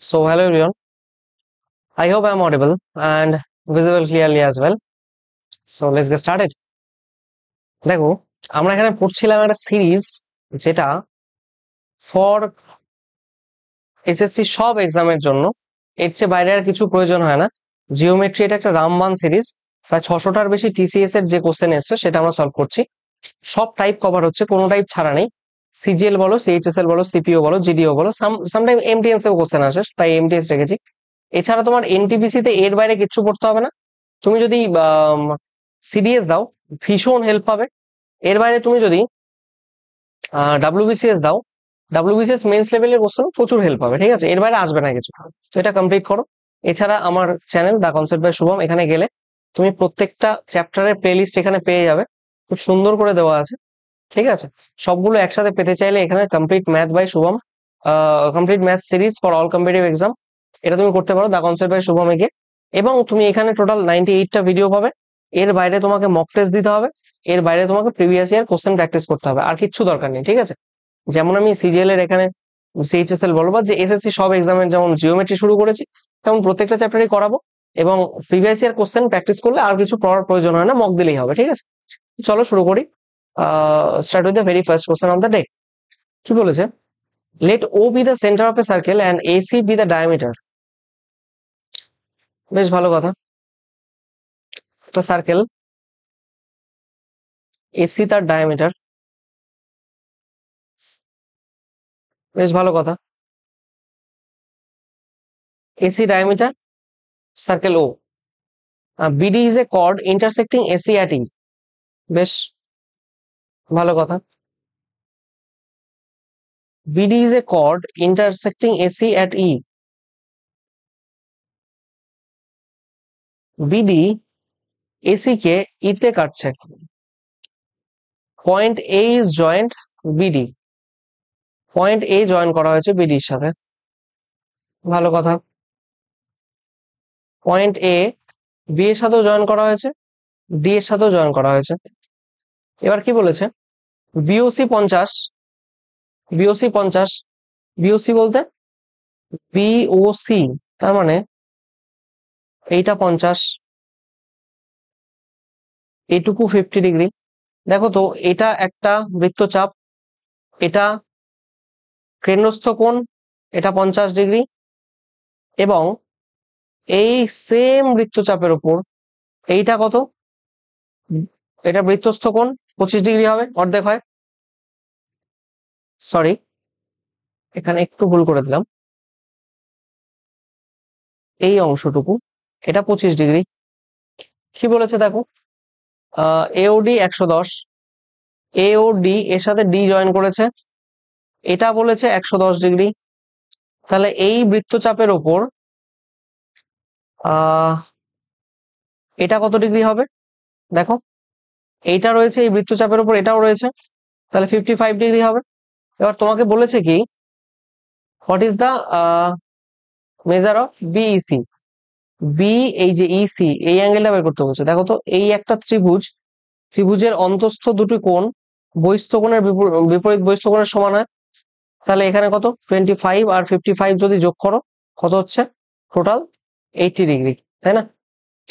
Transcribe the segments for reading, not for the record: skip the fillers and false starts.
So hello everyone. I hope I'm audible and visible clearly as well. So let's get started. দেখো আমরা এখানে পড়ছিলাম একটা series যেটা ফর এসএসসি সব এক্সামের জন্য এর চেয়ে বাইরে আর কিছু প্রয়োজন হয় না। জিওমেট্রি এটা একটা রামবান সিরিজ, প্রায় 600টার বেশি টিসিএস এর যে কোশ্চেন এসছে সেটা আমরা সলভ করছি। সব টাইপ কভার হচ্ছে, কোনো টাইপ ছাড়া নেই। সিজিএল বলো, সিএইচএসএল বলো, সিপিও বলো, জিডিও বলো, সামটাইম এমটিএস এও কোশ্চেন আসে, তাই এমটিএস রেখেছি। এছাড়া তোমার এনটিপিসি তে এর বাইরে কিচ্ছু পড়তে হবে না। তুমি যদি সিডিএস দাও ভীষণ হেল্প পাবে। এর বাইরে তুমি যদি ডাব্লিউবিসিএস দাও, ডাব্লিউবিসিএস মেন্স লেভেলের কোশ্চেন প্রচুর হেল্প পাবে। ঠিক আছে, এর বাইরে আসবে না কিছু, তো এটা কমপ্লিট করো। এছাড়া আমার channel the concept by Shubham, এখানে গেলে তুমি প্রত্যেকটা চ্যাপ্টারের প্লেলিস্ট এখানে পেয়ে যাবে, খুব সুন্দর করে দেওয়া আছে। ঠিক আছে, সবগুলো একসাথে পেতে চাইলে এখানে complete math by Shubham, complete math series for all competitive exam, এটা তুমি করতে পারো দা কনসেপ্ট বাই শুভমে গিয়ে। এবং তুমি এখানে টোটাল 98টা ভিডিও পাবে। এর বাইরে তোমাকে মক টেস্ট দিতে হবে, এর বাইরে তোমাকে প্রিভিয়াস ইয়ার কোশ্চেন প্র্যাকটিস করতে হবে, আর কিচ্ছু দরকার নেই। ঠিক আছে, যেমন আমি সিজিএল এর এখানে সিএইচএসএল বলো বা যে এসএসসি সব এক্সামের যেমন জিওমেট্রি শুরু করেছি, তেমন প্রত্যেকটা চ্যাপ্টারই করাবো। এবং প্রিভিয়াস ইয়ার কোশ্চেন প্র্যাকটিস করলে আর কিছু পড়ার প্রয়োজন হয় না, মক দিলেই হবে। ঠিক আছে, চলো শুরু করি। Start with the very first question of the day. কি বলেছে? Let O be the centre of a circle and AC be the diameter. বেশ ভালো কথা। একটা সার্কেল, এসি তার ডায়ামিটার, বেশ ভালো কথা। AC diameter, circle O. BD is a chord intersecting AC at E. বেশ ভালো কথা। BD is a chord intersecting AC at E. BD AC কে ইতে কাটছে। Point A is joint BD. Point A join করা হয়েছে বিডির সাথে, ভালো কথা। পয়েন্ট এ বি এর সাথেও জয়েন করা হয়েছে, ডি এর সাথেও জয়েন করা হয়েছে। এবার কি বলেছে? বিওসি 50, বিওসি 50, বিওসি বলতে বিওসি, তার মানে এইটা 50, এইটুকু 50 ডিগ্রি। দেখো তো, এটা একটা বৃত্তচাপ, এটা কেন্দ্রস্থ কোণ, এটা 50 ডিগ্রি, এবং এই সেম বৃত্তচাপের উপর এইটা কত? এটা বৃত্তস্থ কোণ 25 ডিগ্রি হবে, অর্ধেক হয়। সরি, এখানে একটু ভুল করে দিলাম। এই অংশটুকু, এটা 25 ডিগ্রি। কি বলেছে দেখো? এওডি 110, এওডি এর সাথে ডি জয়েন করেছে, এটা বলেছে 110 ডিগ্রি। তাহলে এই বৃত্তচাপের উপর এটা কত ডিগ্রি হবে? দেখো, এইটা রয়েছে এই বৃত্তচাপের উপর, এটাও রয়েছে, তাহলে 55 ডিগ্রি হবে। এবার তোমাকে বলেছে কি, what is the measure of BEC. B, এই যে ইসি, এই অ্যাঙ্গেলটা বের করতে বলছে। দেখো তো, এই একটা ত্রিভুজ, ত্রিভুজের অন্তঃস্থ দুটি কোণ বহিস্থ কোণের বিপরীত বহিস্থ কোণের সমান হয়। তাহলে এখানে কত? 25 আর 55 যদি যোগ করো কত হচ্ছে? টোটাল 80 ডিগ্রি, তাই না?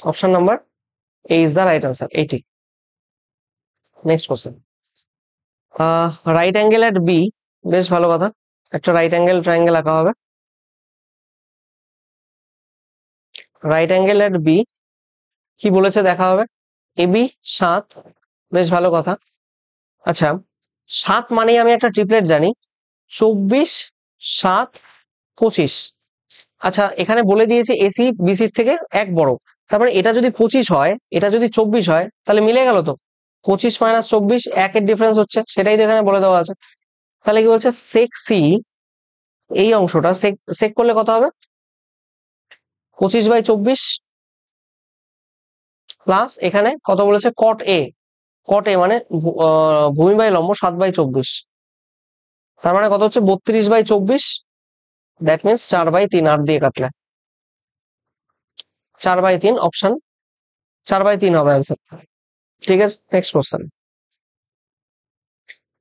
Option number A is the right answer, 80। Next question. Right angle at B, বেশ ভালো কথা। একটা রাইট অ্যাঙ্গেল ট্রায়াঙ্গেল আঁকা হবে। রাইট অ্যাঙ্গেল এট বি, কি বলেছে দেখা হবে? এবি 7, বেশ ভালো কথা। আচ্ছা, 7 মানেই আমি একটা ট্রিপলেট জানি, 24, 7, 25। আচ্ছা, এখানে বলে দিয়েছে এসি বিসির থেকে এক বড়, তারপরে এটা যদি 25 হয়, এটা যদি 24 হয়, তাহলে মিলে গেল তো। 25 মাইনাস 24, একের ডিফারেন্স হচ্ছে, সেটাই তো এখানে বলে দেওয়া আছে। তাহলে কি বলছে? সেক সি, এই অংশটা সেক সেক করলে কত হবে? 25/24 প্লাস এখানে কত বলেছে? কট এ, কট এ মানে ভূমি বাই লম্ব 7/24, তার মানে কত হচ্ছে? 32/24। দ্যাট মিনস 4/3, আর দিয়ে কাটলে 4/3, অপশন 4/3 হবে অ্যান্সার। ঠিক আছে, next question.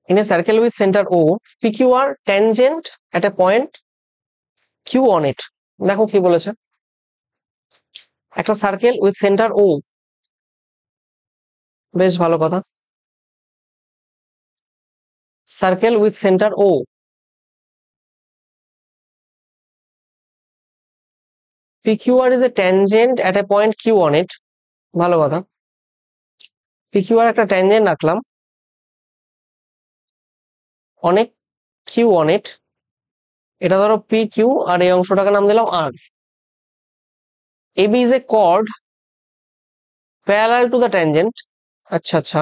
In a circle with center O, PQ are tangent at a point Q on it. দেখো কি বলেছে, একটা সার্কেল উইথ সেন্টার ও, বেশ ভালো কথা, circle with centre O, PQR is a tangent at a point Q on it, ভালো কথা, PQR একটা ট্যানজেন্ট রাখলাম অনেক কিউ অন ইট, এটা ধরো পি কিউ, আর এই অংশটাকে নাম দিলাম আর। AB is a chord parallel to the tangent, আচ্ছা আচ্ছা,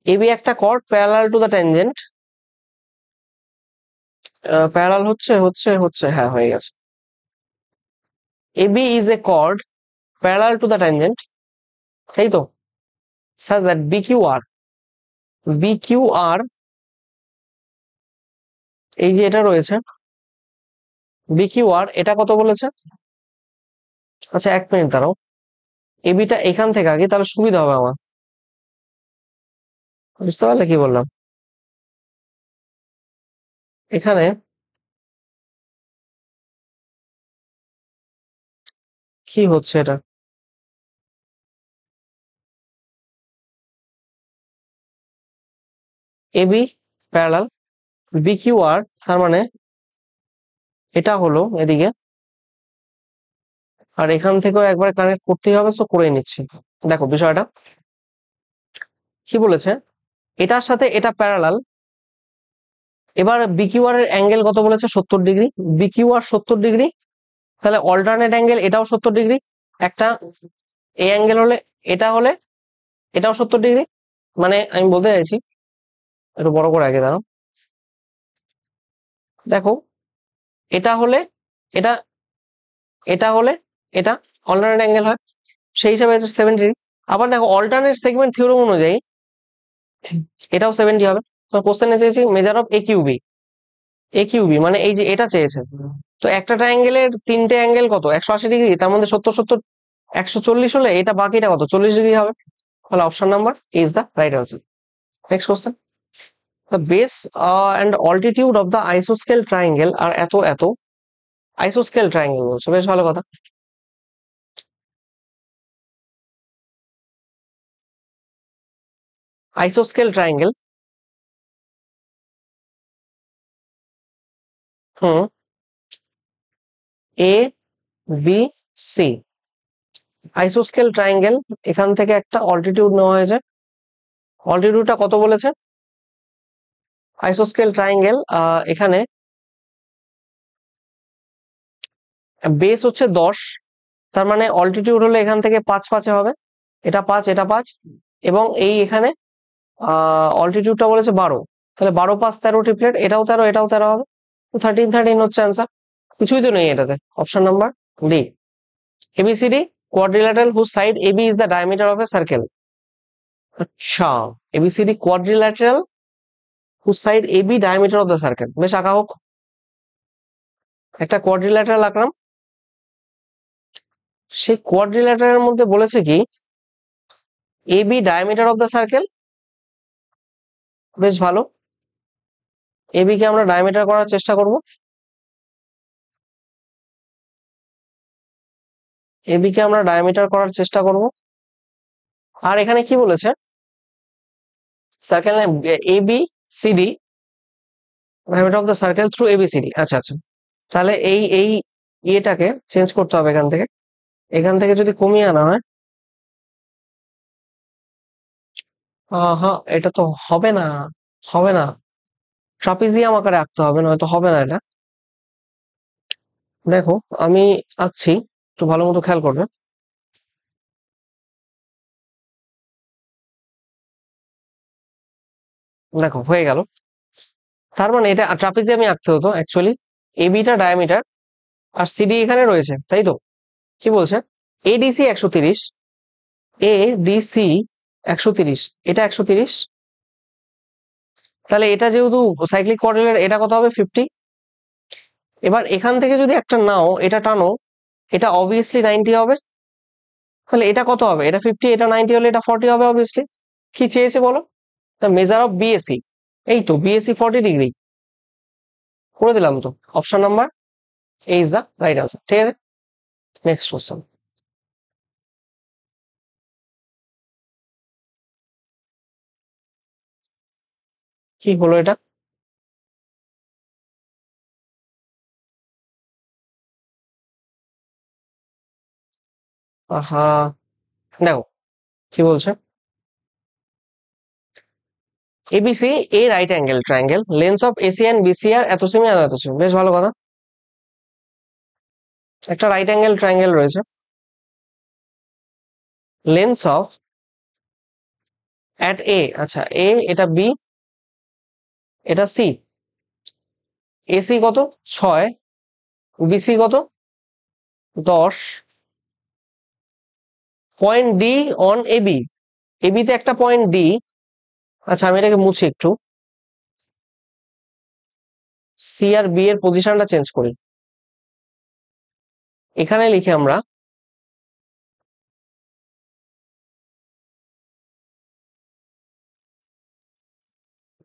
AB একটা chord parallel to the tangent, parallel হচ্ছে হচ্ছে হচ্ছে হ্যাঁ হয়ে গেছে, AB is a chord parallel to the tangent, তাই তো, such that BQR এই যে এটা রয়েছে BQR, এটা কত বলেছে, আচ্ছা এক মিনিট দাঁড়াও, এবিটা এখান থেকে আগে, তাহলে সুবিধা হবে আমার, বুঝতে পারলে কি বললাম, এখানে কি হচ্ছে এটা, এবি প্যারালাল BQR, তার মানে এটা হলো এদিকে, আর এখান থেকেও একবার কানেক্ট করতেই হবে, তো করে নিচ্ছি। দেখো বিষয়টা কি বলেছে, এটার সাথে এটা প্যারালাল, এবার BQR এর অ্যাঙ্গেল কত বলেছে, 70 ডিগ্রি, BQR 70 ডিগ্রি, তাহলে অল্টারনেট অ্যাঙ্গেল এটাও 70 ডিগ্রি, একটা এই অ্যাঙ্গেল হলে, এটা হলে এটাও 70 ডিগ্রি, মানে আমি বলতে চাইছি, একটু বড় করে আগে দাঁড়াও, দেখো এটা হলে এটা, এটা হলে এটা অল্টারনেট অ্যাঙ্গেল হয়, সেই হিসাবে এটা 70 ডিগ্রি। আবার দেখো অল্টারনেট সেগমেন্ট থিওরেম অনুযায়ী এটাও 70 হবে। তো কোশ্চেনে চেয়েছি মেজার অফ একিউবি মানে এই যে এটা চেয়েছে, তো একটা ট্রায়াঙ্গেলের তিনটে অ্যাঙ্গেল কত, 180 ডিগ্রি, তার মধ্যে 70 70 140 হলে এটা বাকিটা কত, 40 ডিগ্রি হবে, তাহলে option number is the right answer. Next question, the base and altitude of the আইসোস্কেল ট্রায়াঙ্গেল আর এত এত, আইসোস্কেল ট্রায়াঙ্গেল বলছে, বেশ ভালো কথা, আইসোস্কেল ট্রায়াঙ্গেল, হুম, এ বি সি, আইসোস্কেল ট্রায়াঙ্গেল, এখান থেকে একটা অল্টিটিউড নেওয়া হয়েছে, অল্টিটিউডটা কত বলেছে, আইসোস্কেল ট্রায়াঙ্গেল এখানে বেস হচ্ছে 10, তার মানে অল্টিটিউড হলে এখান থেকে 5 5 হবে, এটা 5 এটা 5, এবং এই এখানে অল্টিটিউডটা বলেছে 12, তাহলে 12 5 13 ট্রিপলেট, এটাও 13 এটাও 13 হবে, তো 13 13 হচ্ছে অ্যান্সার, কিছুই তো নেই এটাতে, option number D. ABCD quadrilateral whose side AB is the diameter of a circle, আচ্ছা ABCD quadrilateral whose side AB diameter of the circle, বেশ আঁকা হোক, একটা কোয়াড্রিল্যাটারাল আঁকলাম, সেই কোয়াড্রিল্যাটারের মধ্যে বলেছে কি AB diameter of the circle, বেশ ভালো, এবি কে আমরা ডায়ামিটার করার চেষ্টা করব, এবি কে আমরা ডায়ামিটার করার চেষ্টা করব, আর এখানে কি বলেছে, circle AB CD diameter of the circle through ABCD, আচ্ছা আচ্ছা, তাহলে এই ইয়েটাকে চেঞ্জ করতে হবে, এখান থেকে যদি কমিয়ে আনা হয়, হ্যাঁ এটা তো হবে না, হবে না, ট্রাপিজিয়াম আকারে আঁকতে হবে, নয়তো হবে না এটা, দেখো আমি আঁকছি, একটু ভালো মতো খেয়াল করবে, দেখো হয়ে গেল, তার মানে এটা ট্রাপিজিয়ামই আঁকতে হতো অ্যাকচুয়ালি, এবিটা ডায়ামিটার আর সিডি এখানে রয়েছে, তাই তো, কি বলছে, এডিসি 130, এডিসি 130, এটা 130, তাহলে এটা যেহেতু সাইক্লিক কোঅর্ডিনেট, এটা কত হবে 50, এবার এখান থেকে যদি একটা নাও এটা টানো, এটা অবভিয়াসলি 90 হবে, তাহলে এটা কত হবে, এটা 50, এটা 90 হলে এটা 40 হবে অবভিয়াসলি, কি চেয়েছে বলো, দ্য মেজার অফ বিএসি, এই তো বিএসি 40 ডিগ্রি, করে দিলাম তো, option number A is the right answer. ঠিক আছে, নেক্সট কোশ্চেন। কি হলো এটা? আহা, দেখো কি বলছে। ABC a right angle triangle, lengths of AC and BC আর এত সেমি আর এত সেমি। বেশ ভালো কথা। একটা রাইট অ্যাঙ্গেল ট্রায়াঙ্গেল রয়েছে, লেন্স অফ অ্যাট এ, আচ্ছা এ, এটা বি, এটা সি। এসি কত? 6, বিসি কত? 10, point D on AB, AB তে একটা পয়েন্ট ডি। আচ্ছা আমি এটাকে মুছি একটু, সি আর বি এর পজিশনটা চেঞ্জ করি। এখানে লিখে আমরা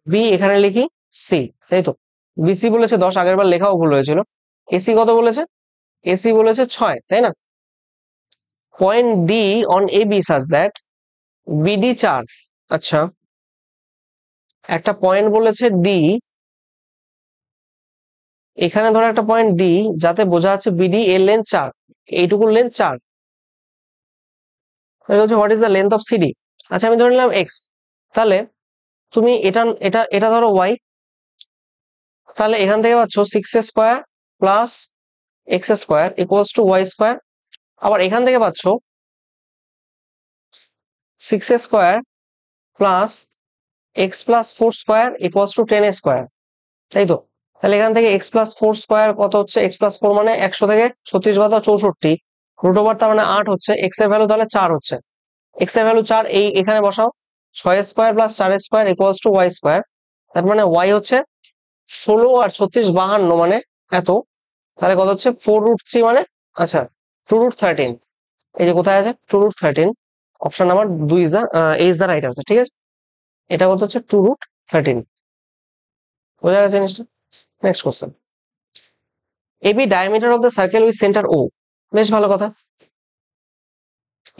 বি, এখানে লিখি সি, তাই তো। বিসি বলেছে 10, আগের বার লেখাও ভুল হয়েছিল। এসি কত বলেছে? এসি বলেছে 6, তাই না? Point D on A B such that BD 4। আচ্ছা, একটা পয়েন্ট বলেছে ডি, এখানে ধরো একটা পয়েন্ট ডি, যাতে বোঝা যাচ্ছে বিডি এর লেন্থ 4, এইটুকুর লেন্থ 4। হচ্ছে what is the length of CD. আচ্ছা আমি ধরে নিলাম এক্স, তাহলে তুমি এটা এটা এটা ধরো ওয়াই, তাহলে এখান থেকে পাচ্ছ 6 square plus x square equals to y square. আবার এখান থেকে পাচ্ছ 6 square plus x plus 4 square equals to 10 square, তাই তো। তাহলে এখান থেকে এক্স প্লাস 4 স্কোয়ার কত হচ্ছে? এক্স প্লাস 4 মানে 100 থেকে 36 বাদ 64, রুট ওভার তার মানে 8 হচ্ছে। এক্স এর ভ্যালু তাহলে 4 হচ্ছে, এক্স এর ভ্যালু 4, এই এখানে বসাও। 6 square plus 4 square equals to y square. তার মানে ওয়াই হচ্ছে 16 আর 36 52 মানে এত। তাহলে কত হচ্ছে? 4√3 মানে, আচ্ছা 2√13। এই যে কোথায় আছে 2√13, option number 2 is the right answer. ঠিক আছে, এটা কত হচ্ছে? 2√13। বোঝা গেছে জিনিসটা? Next question. AB diameter of the circle with centre O. বেশ ভালো কথা।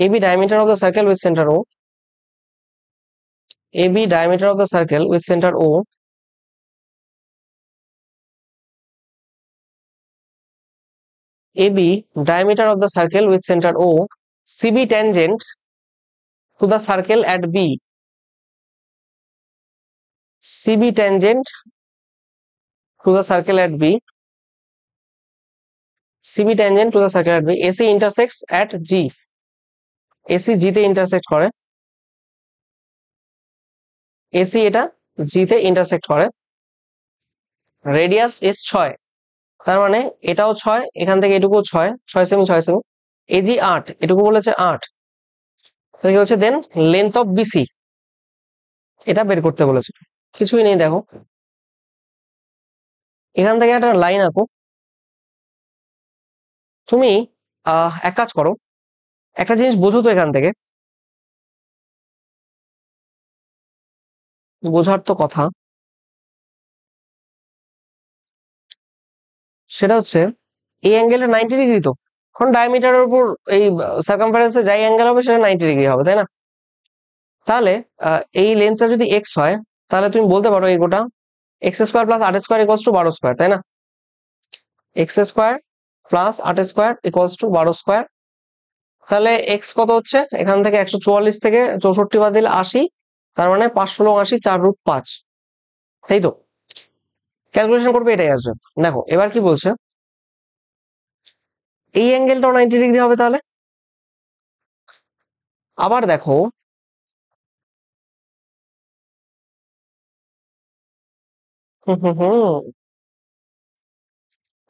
AB diameter of the circle with centre O, AB diameter of the circle with centre O, AB diameter of the circle with center O, CB tangent to the circle at B, CB tangent to the circle at B, CB tangent to the circle at B, AC intersects at G, AC G তে intersect করে, AC এটা G তে intersect করে, radius S 6, তার মানে এটাও 6, এখান থেকে এটুকু 6, 6 সেমি 6 সেমি, এজি 8, এটুকু বলেছে 8। তাহলে কি হচ্ছে? দেন লেন্থ অফ বিসি, এটা বের করতে বলেছে। কিছুই নেই, দেখো এখান থেকে একটা লাইন আঁকো। তুমি এক কাজ করো, একটা জিনিস বোঝো তো এখান থেকে, বোঝার তো কথা, সেটা হচ্ছে এই অ্যাঙ্গেলটা 90 ডিগ্রি, তো এখন ডায়ামিটারের উপর এই সার্কামফারেন্সে যাই অ্যাঙ্গেল হবে সেটা 90 ডিগ্রি হবে, তাই না? তাহলে এই লেন্থটা যদি এক্স হয়, তাহলে তুমি বলতে পারো এই গোটা x square plus 8 square equals two 12 square, তাই না? X square plus 8 square equals two 12 square. তাহলে এক্স কত হচ্ছে? এখান থেকে 144 থেকে 64 বাদ দিলে 80, তার মানে 5 × 80 4√5, তাই তো। ক্যালকুলেশন করবে, এটাই আসবে। দেখো এবার কি বলছে, এই অ্যাঙ্গেলটাও 90 ডিগ্রি হবে তাহলে। আবার দেখো, হুম হুম হুম,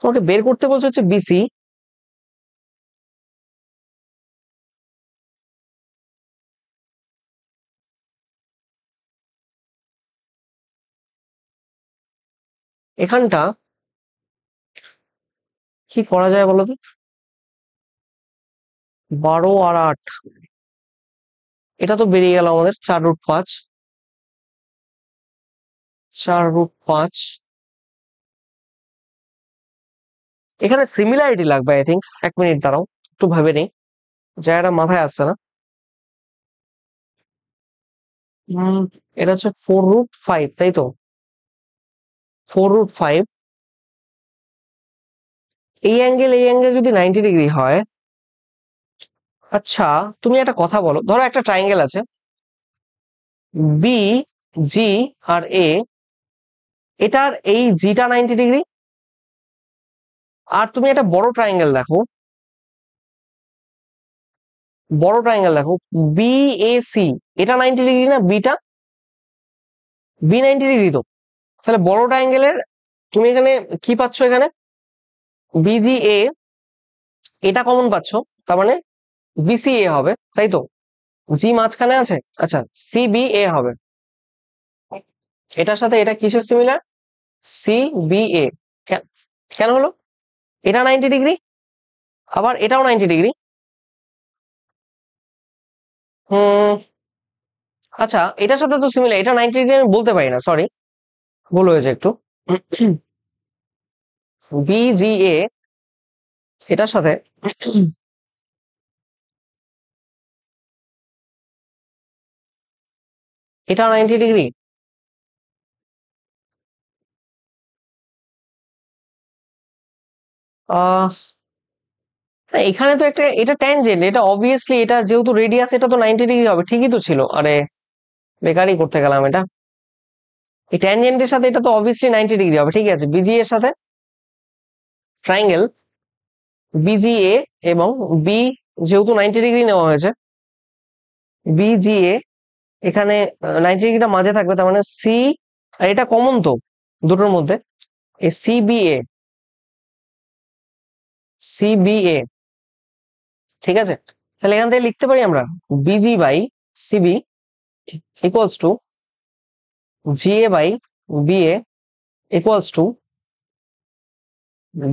তোমাকে বের করতে বলছে হচ্ছে বিসি। এখানটা কি করা যায় বলো তো? 12 আর 8, এটা তো বেরিয়ে গেল আমাদের 4√5, 4√5। এখানে সিমিলারিটি লাগবে আই থিঙ্ক। 1 মিনিট দাঁড়াও, একটু ভাবে নেই, জায়গাটা মাথায় আসছে না। উম, এটা হচ্ছে 4√5, তাই তো? 4√5, এই অ্যাঙ্গেল যদি 90 ডিগ্রি হয়, আচ্ছা তুমি একটা কথা বলো, ধরো একটা ট্রায়াঙ্গেল আছে বি, জি আর এ, এটার এই জিটা 90 ডিগ্রি, আর তুমি একটা বড় ট্রায়াঙ্গেল দেখো বি এ সি, এটা 90 ডিগ্রি না? বিটা, বি 90 ডিগ্রি তো। তাহলে বড় ট্রায়াঙ্গেলের তুমি এখানে কি পাচ্ছ, এখানে বিজিএ, এটা কমন পাচ্ছ, তার মানে বিসিএ হবে, তাই তো? জি মাঝখানে আছে, আচ্ছা সিবিএ হবে। এটার সাথে এটা কিসের সিমিলার? সিবিএ। কেন হলো? এটা 90 ডিগ্রি, আবার এটাও 90 ডিগ্রি। হুম, আচ্ছা এটার সাথে তো সিমিলার, এটা 90 ডিগ্রি আমি বলতে পারি না, সরি, ভুল হয়েছে একটু। বিজিএ এটার সাথে এটা 90 ডিগ্রি। আহ না, এখানে তো একটা, এটা ট্যানজেন্ট, এটা অবভিয়াসলি, এটা যেহেতু রেডিয়াস, এটা তো 90 ডিগ্রি হবে, ঠিকই তো ছিল। আরে বেকারই করতে গেলাম এটা। এই ট্যানজেন্টের সাথে এটা তো অবভিয়াসলি 90 ডিগ্রি হবে, ঠিক আছে। বিজিএ এর সাথে ট্রায়াঙ্গেল বিজিএ এবং বি, যেহেতু 90 ডিগ্রি নেওয়া হয়েছে, বিজিএ এখানে 90 ডিগ্রিটা মাঝে থাকবে, তার মানে সি, আর এটা কমন তো দুটোর মধ্যে, এই সিবিএ, ঠিক আছে। তাহলে এখান থেকে লিখতে পারি আমরা BG by CB equals to GA by BA equals to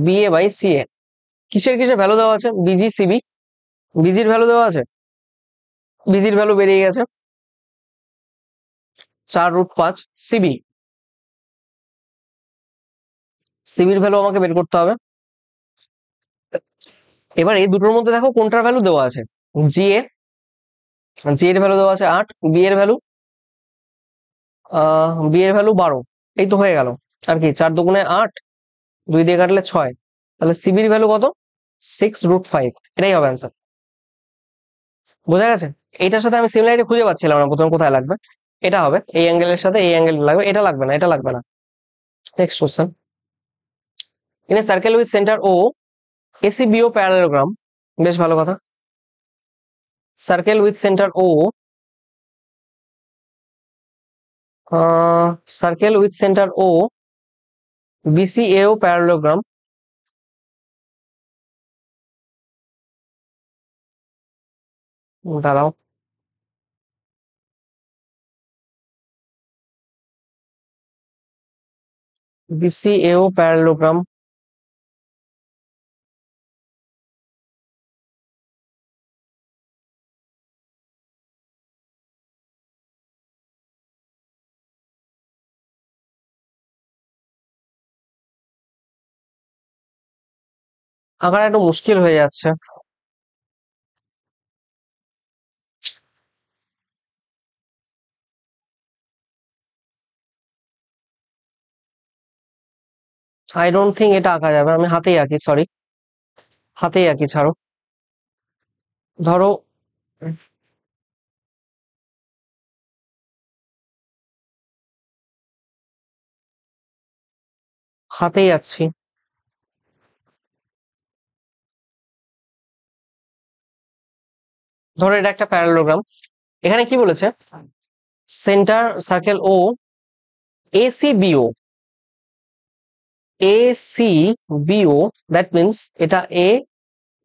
BA by CA. কিসের কিসের ভ্যালু দেওয়া আছে? বিজি সিবি, বিজির ভ্যালু দেওয়া আছে, বিজির ভ্যালু বেরিয়ে গেছে 4√5। সিবি, সিবির ভ্যালু আমাকে বের করতে হবে। এবার এই দুটোর মধ্যে দেখো কোনটার ভ্যালু দেওয়া আছে। জিএ, জি এর ভ্যালু দেওয়া আছে 8, বি এর ভ্যালু 12, এই তো হয়ে গেল। আর কি, 4 দুগুণে 8, 2 দিয়ে কাটলে 6, তাহলে সিবির ভ্যালু কত? 6√5, এটাই হবে অ্যান্সার। বোঝা গেছে? এইটার সাথে আমি সিমিলারিটি খুঁজে পাচ্ছিলাম না প্রথমে, কোথায় লাগবে। এটা হবে এই অ্যাঙ্গেলের সাথে এই অ্যাঙ্গেল লাগবে, এটা লাগবে না, এটা লাগবে না। Next question, in a circle with centre O ACBO parallelogram, বেশ ভালো কথা। Circle with centre O, circle with centre O BCAO parallelogram, দাঁড়াও, বিসিএও প্যারালোগ্রাম, আঁকাটা একটু মুশকিল হয়ে যাচ্ছে। আই ডোন্ট থিঙ্ক এটা আঁকা যাবে, আমি হাতেই আঁকি, সরি, হাতেই আঁকি, ছাড়ো। ধরো হাতেই আঁকছি। ধরো এটা একটা প্যারালোগ্রাম, এখানে কি বলেছে? Centre circle O ACBO, ACBO, that means এটা এ,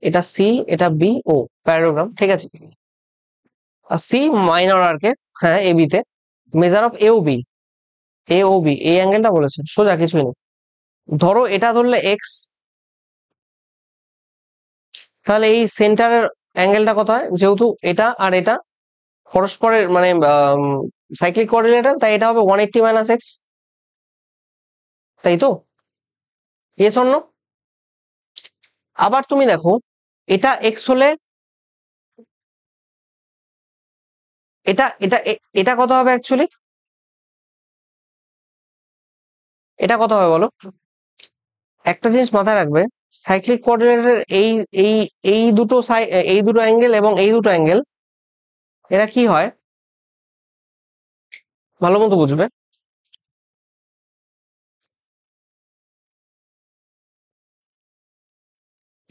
এটা সি, এটা বি ও, প্যারালোগ্রাম, ঠিক আছে। আর সি মাইনর আর কে, হ্যাঁ এ বি তে, মেজার অফ এও বি, এও বি, এই অ্যাঙ্গেলটা বলেছে, সোজা কিছুই নেই। ধরো এটা ধরলে এক্স, তাহলে এই সেন্টারের অ্যাঙ্গেলটা কত হয়? যেহেতু এটা আর এটা পরস্পরের মানে সাইক্লিক কোঅর্ডিনেটর, তাই এটা হবে 180 - x, তাই তো? Yes or no? আবার তুমি দেখো, এটা এক্স হলে এটা এটা এটা কত হবে অ্যাকচুয়ালি? এটা কত হবে বলো? একটা জিনিস মাথায় রাখবে, সাইক্লিক কোঅর্ডিনেটের এই এই এই দুটো এই দুটো অ্যাঙ্গেল এবং এই দুটো অ্যাঙ্গেল, এরা কি হয় ভালো মতো বুঝবে।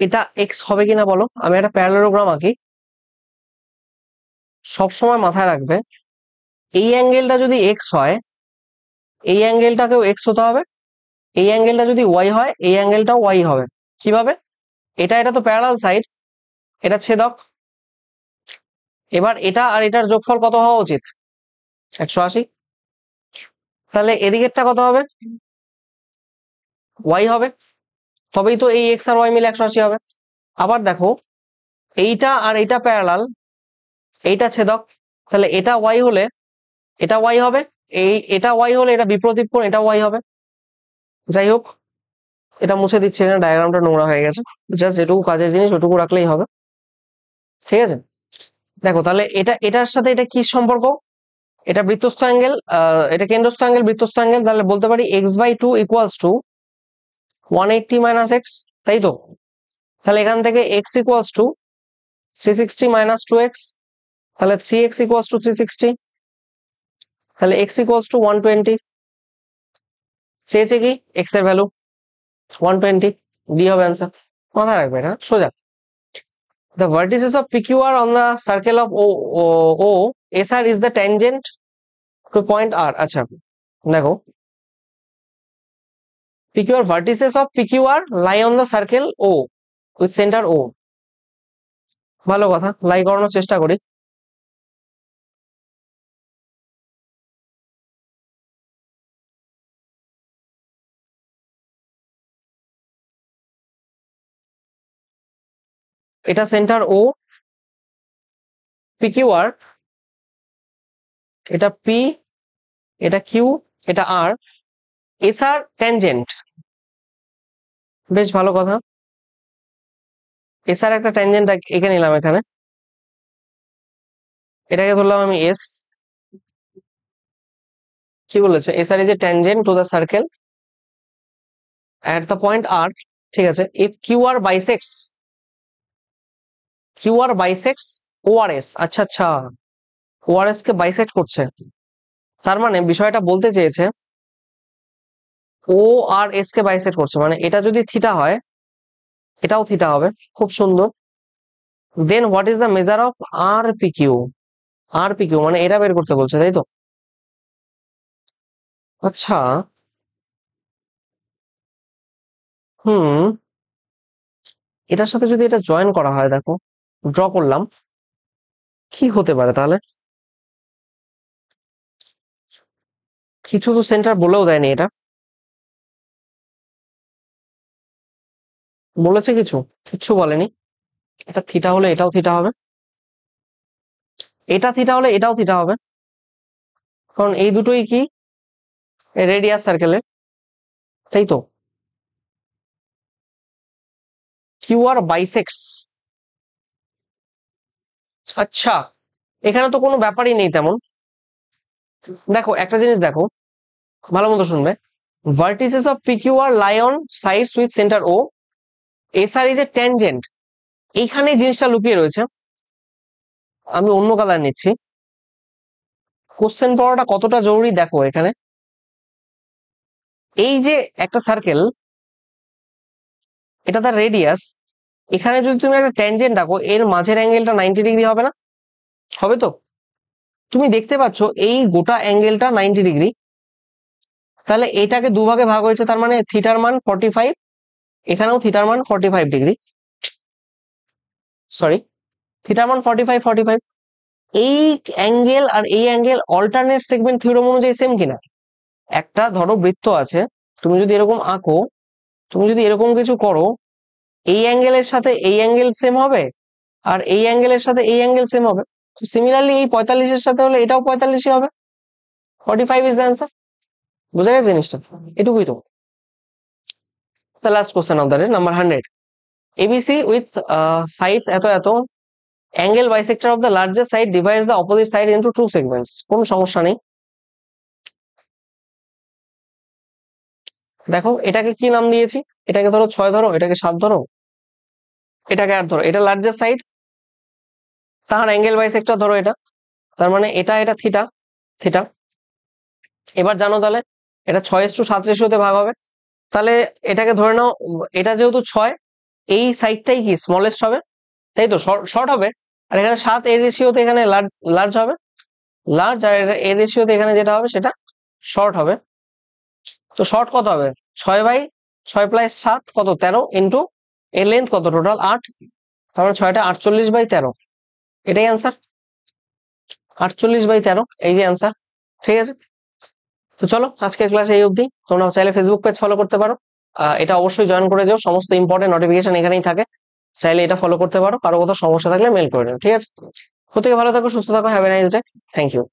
এটা এক্স হবে কিনা বলো, আমি একটা প্যারালেলোগ্রাম আঁকি। সবসময় মাথায় রাখবে, এই অ্যাঙ্গেলটা যদি এক্স হয়, এই অ্যাঙ্গেলটাকেও এক্স হতে হবে। এই অ্যাঙ্গেলটা যদি ওয়াই হয়, এই অ্যাঙ্গেলটাও ওয়াই হবে। কিভাবে? এটা তো প্যারালাল সাইড, এটা ছেদক। এবার এটা আর এটার যোগফল কত হওয়া উচিত? 180। তাহলে এদিকেরটা কত হবে? ওয়াই হবে। তবেই তো এই এক্স আর ওয়াই মিলে 180 হবে। আবার দেখো, এইটা আর এইটা প্যারালাল, এইটা ছেদক। তাহলে এটা ওয়াই হলে এটা ওয়াই হবে, এটা ওয়াই হলে এটা বিপরীত কোণ, এটা ওয়াই হবে। যাই হোক, এটা মুছে দিচ্ছি, এখানে ডায়াগ্রামটা নোংরা হয়ে গেছে। জাস্ট যেটুকু কাজের জিনিস ওটুকু রাখলেই হবে। ঠিক আছে, দেখো তাহলে এটার সাথে এটা কি সম্পর্ক? এটা বৃত্তস্থ অ্যাঙ্গেল, এটা কেন্দ্রস্থ অ্যাঙ্গেল, বৃত্তস্থ অ্যাঙ্গেল। তাহলে বলতে পারি x/2 equals to 180 minus x, তাই তো? তাহলে এখান থেকে x equals to 360 minus 2x, তাহলে 3x ইকুয়ালস টু 360, তাহলে x ইকুয়ালস টু 120। চেয়েছে কি x এর ভ্যালু 120, ডি হবে অ্যান্সার। মাথায় রাখবে এটা সোজা। The vertices of PQR on the circle of O, SR is the tangent to point R. আচ্ছা দেখো, PQR vertices of PQR lie on the circle O with center O. ভালো কথা, লাই করানোর চেষ্টা করি। এটা সেন্টার ও, PQR, এটা P, এটা Q, এটা R, SR ট্যানজেন্ট। বেশ ভালো কথা, SR একটা ট্যানজেন্ট এঁকে নিলাম এখানে, এটাকে ধরলাম আমি S। কি বলেছে? SR is a tangent to the circle at the point R। ঠিক আছে, if QR bisects ORS। আচ্ছা আচ্ছা, ORS কে বাইসেক্ট করছে, তার মানে বিষয়টা বলতে চেয়েছে ও আর এস কে বাইসেক্ট করছে, মানে এটা যদি থিটা হয়, এটাও থিটা হবে। খুব সুন্দর। Then what is the measure of R P Q? R P Q মানে এটা বের করতে বলছে, তাই তো? আচ্ছা, হুম, এটার সাথে যদি এটা জয়েন করা হয়, দেখো ড্র করলাম, কি হতে পারে তাহলে? কিছু তো সেন্টার বলেও দেয়নি এটা, বলেছে কিছু? কিচ্ছু বলেনি। এটা থিটা হলে এটাও থিটা হবে, এটা থিটা হলে এটাও থিটা হবে, কারণ এই দুটোই কি রেডিয়াস সার্কেলের, তাই তো? Q R বাইসেক্টস। আচ্ছা, এখানে তো কোনো ব্যাপারই নেই তেমন। দেখো একটা জিনিস দেখো, ভালো মতো শুনবে। Vertices of PQR lie on sides with center O, SR is a tangent। এইখানে জিনিসটা লুকিয়ে রয়েছে, আমি অন্য কালার নিচ্ছি। কোশ্চেন পড়াটা কতটা জরুরি দেখো এখানে। এই যে একটা সার্কেল, এটা তার রেডিয়াস, এখানে যদি তুমি একটা ট্যানজেন্ট আঁকো, এর মাঝের অ্যাঙ্গেলটা 90 ডিগ্রি হবে না? হবে তো? তুমি দেখতে পাচ্ছ এই গোটা অ্যাঙ্গেলটা 90 ডিগ্রি। তাহলে এটাকে দুভাগে ভাগ হয়েছে, তার মানে থিটার মান 45, এখানেও থিটার মান 45 ডিগ্রি, সরি, থিটার মান 45। এই অ্যাঙ্গেল আর এই অ্যাঙ্গেল অল্টারনেট সেগমেন্ট থিওরেম অনুযায়ী সেম কিনা? একটা ধরো বৃত্ত আছে, তুমি যদি এরকম আঁকো, তুমি যদি এরকম কিছু করো, এই অ্যাঙ্গেলের সাথে এই অ্যাঙ্গেল সেম হবে, আর এই অ্যাঙ্গেলের সাথে এই অ্যাঙ্গেল সেম হবে। সিমিলারলি এই 45 এর সাথে হলে এটাও 45ই হবে। 45 ইজ দ্য অ্যান্সার। বুঝা গেছে জিনিসটা? এটুকুই তো। The last question of the day, number 100। ABC with sides এত এত, angle bisector of the largest side divides the opposite side into two segments. কোনো সমস্যা নেই। দেখো এটাকে কি নাম দিয়েছি, এটাকে ধরো 6 ধরো, এটাকে 7 ধরো, এটাকে 8 ধরো। এটা লার্জেস্ট সাইড, তার অ্যাঙ্গেল বাইসেক্টর ধরো এটা, তার মানে এটা এটা থিটা থিটা। এবার জানো তাহলে এটা 6:7 রেশিওতে ভাগ হবে। তাহলে এটাকে ধরে নাও, এটা যেহেতু 6, এই সাইডটাই কি স্মলেস্ট হবে, তাই তো, শর্ট হবে। আর এখানে 7 এর রেশিওতে এখানে লার্জ হবে, লার্জ। আর এর রেশিওতে এখানে যেটা হবে সেটা শর্ট হবে। তো শর্ট কত হবে, 6/6 প্লাস 7 কত 13 ইন্টু এর লেন্থ কত টোটাল 8, তারপরে 6টা 48/13, এটাই অ্যান্সার। 48/13 এই যে অ্যান্সার। ঠিক আছে, তো চলো আজকের ক্লাস এই অবধি। তোমরা চাইলে ফেসবুক পেজ ফলো করতে পারো, এটা অবশ্যই জয়েন করে যাও, সমস্ত ইম্পর্টেন্ট নোটিফিকেশন এখানেই থাকে। চাইলে এটা ফলো করতে পারো, কারো কোথাও সমস্যা থাকলে মেল করে নিও। ঠিক আছে, প্রত্যেকে ভালো থাকো, সুস্থ থাকো, have a nice day, thank you.